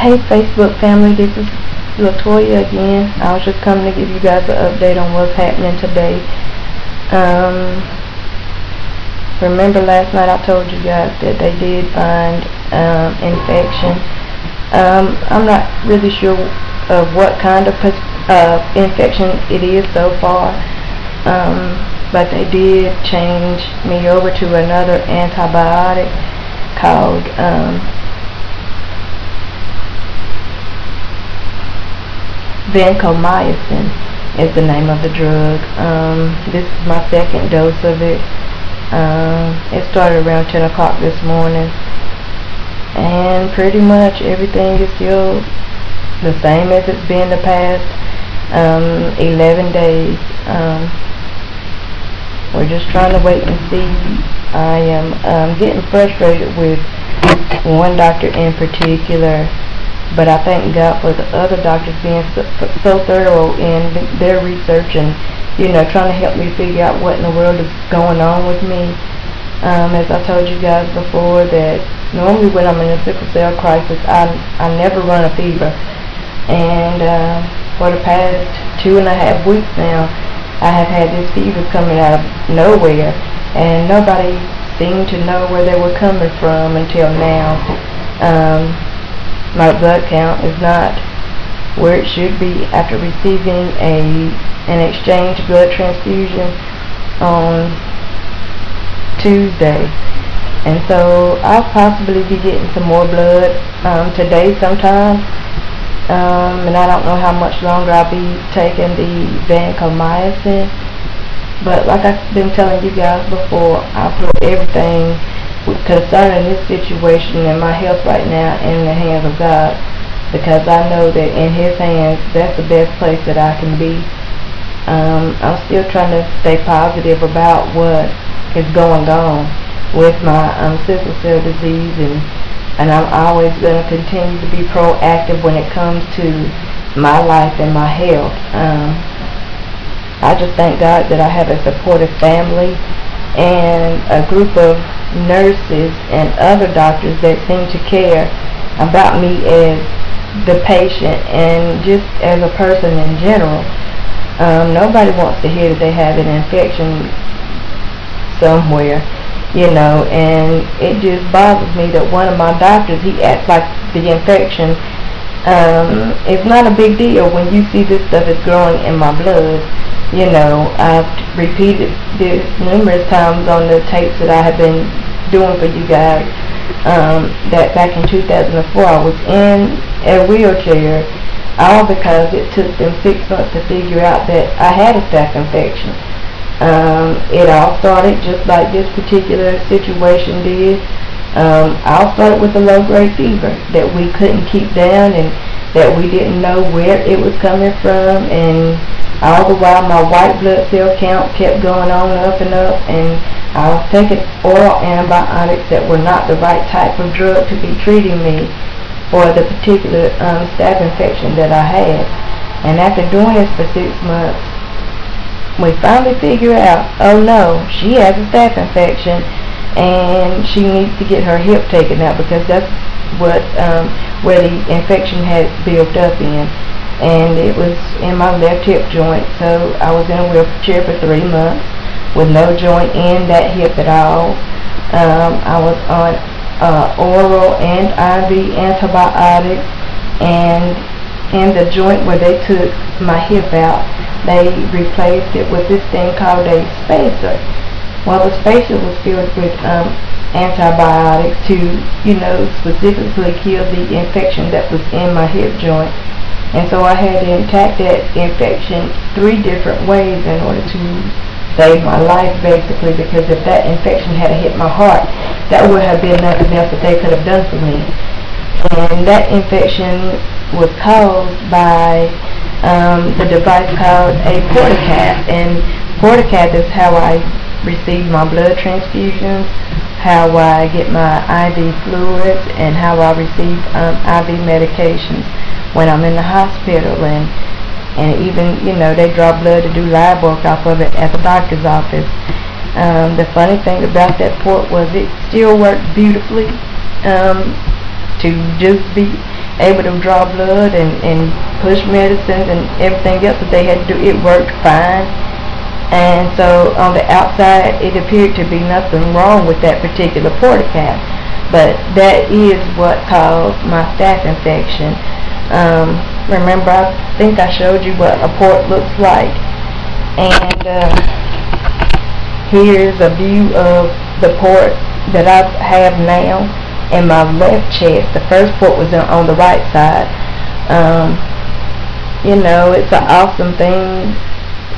Hey Facebook family, this is Latoya again. I was just coming to give you guys an update on what's happening today. Remember last night I told you guys that they did find infection. I'm not really sure of what kind of infection it is so far, but they did change me over to another antibiotic called vancomycin is the name of the drug. This is my second dose of it. It started around 10 o'clock this morning, and pretty much everything is still the same as it's been the past 11 days. We're just trying to wait and see. I am getting frustrated with one doctor in particular, but I thank God for the other doctors being so thorough in their research and, trying to help me figure out what in the world is going on with me. As I told you guys before, that normally when I'm in a sickle cell crisis, I never run a fever. And for the past 2.5 weeks now, I have had this fever coming out of nowhere, and nobody seemed to know where they were coming from until now. My blood count is not where it should be after receiving an exchange blood transfusion on Tuesday, and so I'll possibly be getting some more blood today sometime, and I don't know how much longer I'll be taking the vancomycin. But like I've been telling you guys before, I put everything concerning this situation and my health right now in the hands of God, because I know that in His hands, that's the best place that I can be. I'm still trying to stay positive about what is going on with my sickle cell disease, and I'm always going to continue to be proactive when it comes to my life and my health. I just thank God that I have a supportive family and a group of nurses and other doctors that seem to care about me as the patient and just as a person in general. Nobody wants to hear that they have an infection somewhere, and it just bothers me that one of my doctors, he acts like the infection is not a big deal when you see this stuff is growing in my blood. I've repeated this numerous times on the tapes that I have been doing for you guys, that back in 2004 I was in a wheelchair, all because it took them 6 months to figure out that I had a staph infection. It all started just like this particular situation did. All started with a low-grade fever that we couldn't keep down, and that we didn't know where it was coming from, and all the while my white blood cell count kept going on up and up, and I was taking oral antibiotics that were not the right type of drug to be treating me for the particular staph infection that I had. And after doing this for 6 months, we finally figured out, oh no, she has a staph infection, and she needs to get her hip taken out, because that's what where the infection had built up in, and it was in my left hip joint. So I was in a wheelchair for 3 months with no joint in that hip at all. I was on oral and IV antibiotics, and in the joint where they took my hip out, they replaced it with this thing called a spacer. Well, the spacer was filled with antibiotics to, specifically kill the infection that was in my hip joint. And so I had to attack that infection 3 different ways in order to save my life, basically, because if that infection had hit my heart, that would have been nothing else that they could have done for me. And that infection was caused by the device called a portacath, and portacath is how I receive my blood transfusions, how I get my IV fluids, and how I receive IV medications when I'm in the hospital, and even, they draw blood to do lab work off of it at the doctor's office. The funny thing about that port was it still worked beautifully to just be able to draw blood and push medicines and everything else that they had to do. It worked fine. And so on the outside, it appeared to be nothing wrong with that particular porta cap. But that is what caused my staph infection. Remember, I think I showed you what a port looks like. And here's a view of the port that I have now in my left chest. The first port was on the right side. You know, it's an awesome thing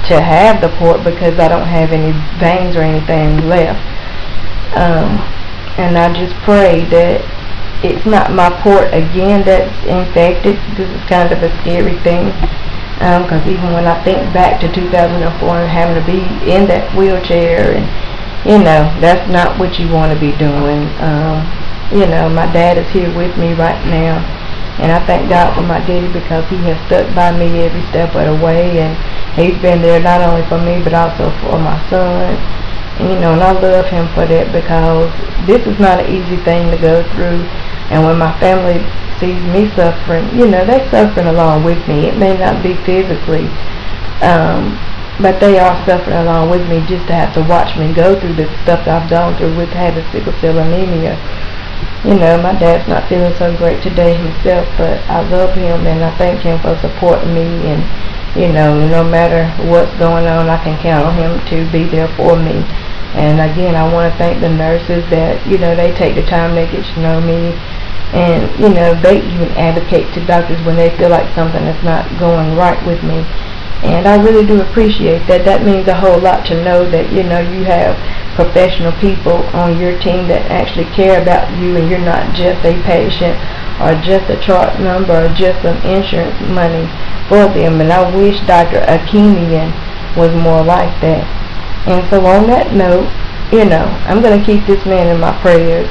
to have the port because I don't have any veins or anything left. And I just pray that it's not my port again that's infected. This is kind of a scary thing, because even when I think back to 2004 and having to be in that wheelchair, and you know, that's not what you want to be doing. You know, my dad is here with me right now, and I thank God for my daddy because he has stuck by me every step of the way, and he's been there not only for me but also for my son. And, you know, and I love him for that, because this is not an easy thing to go through. And when my family sees me suffering, you know, they're suffering along with me. It may not be physically, but they are suffering along with me, just to have to watch me go through the stuff that I've gone through with having sickle cell anemia. You know, my dad's not feeling so great today himself, but I love him and I thank him for supporting me. And you know, no matter what's going on, I can count on him to be there for me. And again, I want to thank the nurses that, you know, they take the time, they get to know me, and you know, they even advocate to doctors when they feel like something is not going right with me. And I really do appreciate that. That means a whole lot to know that, you know, you have professional people on your team that actually care about you, and you're not just a patient or just a chart number or just some insurance money for them. And I wish Dr. Akemian was more like that. And so on that note, you know, I'm going to keep this man in my prayers.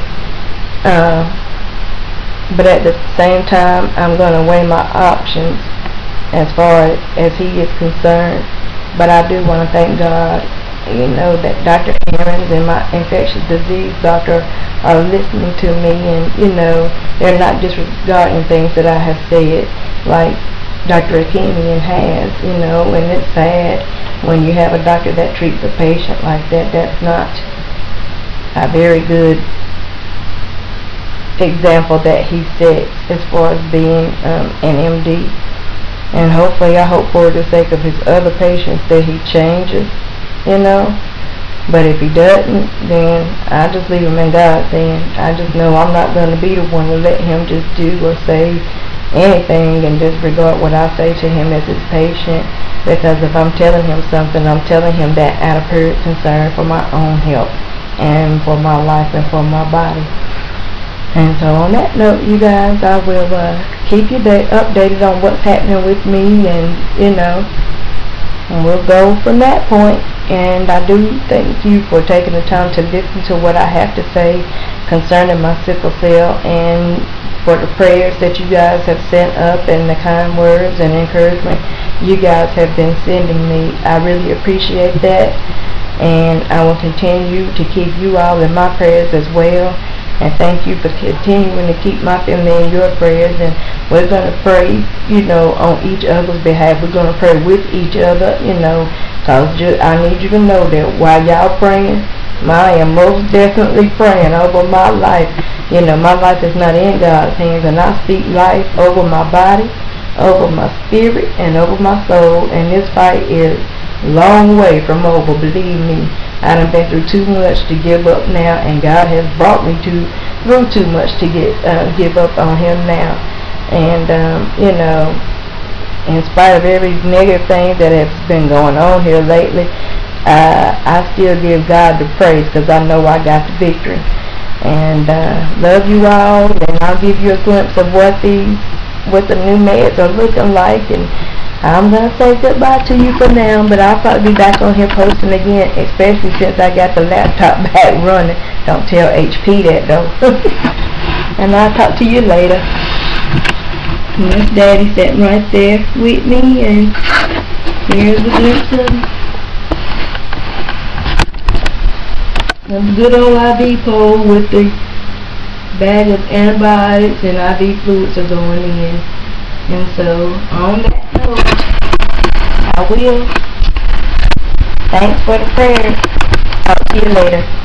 But at the same time, I'm going to weigh my options as far as he is concerned. But I do want to thank God, you know, that Dr. Aarons and my infectious disease doctor are listening to me, and, you know, they're not disregarding things that I have said, like Dr. Akemian has, you know. And it's sad when you have a doctor that treats a patient like that. That's not a very good example that he sets as far as being an MD. And hopefully, I hope for the sake of his other patients that he changes, you know. But if he doesn't, then I just leave him in God's hands. I just know I'm not going to be the one to let him just do or say anything and disregard what I say to him as his patient. Because if I'm telling him something, I'm telling him that out of pure concern for my own health and for my life and for my body. And so on that note, you guys, I will keep you updated on what's happening with me, and you know, and we'll go from that point. And I do thank you for taking the time to listen to what I have to say concerning my sickle cell, and for the prayers that you guys have sent up and the kind words and encouragement you guys have been sending me. I really appreciate that, and I will continue to keep you all in my prayers as well. And thank you for continuing to keep my family in your prayers. And we're going to pray, you know, on each other's behalf. We're going to pray with each other, you know, because I need you to know that while y'all praying, I am most definitely praying over my life. You know, my life is not in God's hands, and I speak life over my body, over my spirit, and over my soul. And this fight is long way from over, believe me. I done been through too much to give up now, and God has brought me through too much to give up on him now. And you know, in spite of every negative thing that has been going on here lately, I still give God the praise, because I know I got the victory. And love you all, and I'll give you a glimpse of what the new meds are looking like. And I'm going to say goodbye to you for now, but I'll probably be back on here posting again, especially since I got the laptop back running. Don't tell HP that, though. And I'll talk to you later. And Miss Daddy sitting right there with me, and here's a glimpse of the good old IV pole with the bag of antibiotics and IV fluids are going in. And so, on that note, I will. Thanks for the prayers. Talk to you later.